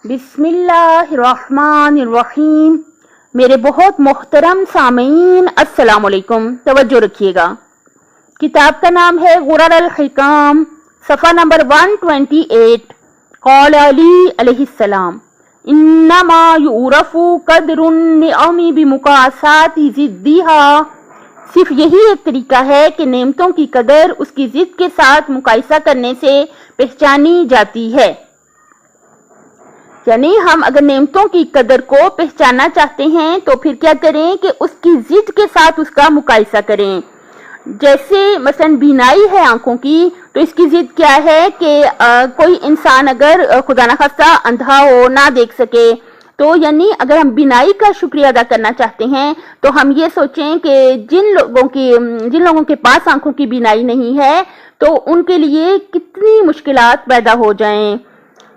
بسم اللہ الرحمن الرحیم۔ میرے بہت محترم سامعین السلام علیکم، توجہ رکھیے گا۔ کتاب کا نام ہے غرر الحکام، صفحہ نمبر 128۔ قال علی علیہ السلام انما یعرف قدر النعم بمقاسات ضدها۔ صرف یہی ایک طریقہ ہے کہ نعمتوں کی قدر اس کی ضد کے ساتھ مقایسہ کرنے سے پہچانی جاتی ہے۔ یعنی ہم اگر نعمتوں کی قدر کو پہچاننا چاہتے ہیں تو پھر کیا کریں کہ اس کی ضد کے ساتھ اس کا مقایسہ کریں۔ جیسے مثلا بینائی ہے آنکھوں کی، تو اس کی ضد کیا ہے کہ کوئی انسان اگر خدا نخواستہ اندھا ہو، نہ دیکھ سکے، تو یعنی اگر ہم بینائی کا شکریہ ادا کرنا چاہتے ہیں تو ہم یہ سوچیں کہ جن لوگوں کے پاس آنکھوں کی بینائی نہیں ہے تو ان کے لیے کتنی مشکلات پیدا ہو جائیں۔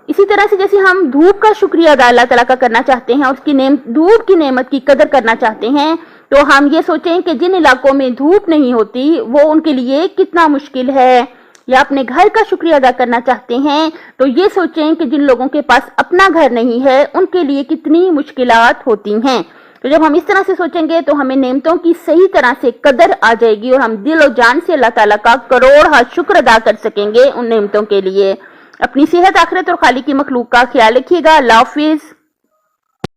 اسی طرح سے جیسے ہم دھوپ کا شکریہ ادا اللہ تعالیٰ کا کرنا چاہتے ہیں، اس کی دھوپ کی نعمت کی قدر کرنا چاہتے ہیں، تو ہم یہ سوچیں کہ جن علاقوں میں دھوپ نہیں ہوتی وہ ان کے لیے کتنا مشکل ہے۔ یا اپنے گھر کا شکریہ ادا کرنا چاہتے ہیں تو یہ سوچیں کہ جن لوگوں کے پاس اپنا گھر نہیں ہے ان کے لیے کتنی مشکلات ہوتی ہیں۔ تو جب ہم اس طرح سے سوچیں گے تو ہمیں نعمتوں کی صحیح طرح سے قدر آ جائے گی اور ہم دل و جان سے اللہ تعالیٰ کا کروڑ شکر ادا کر سکیں گے ان نعمتوں کے لیے۔ اپنی صحت، آخرت اور خالق کی مخلوق کا خیال رکھیے گا۔ اللہ حافظ۔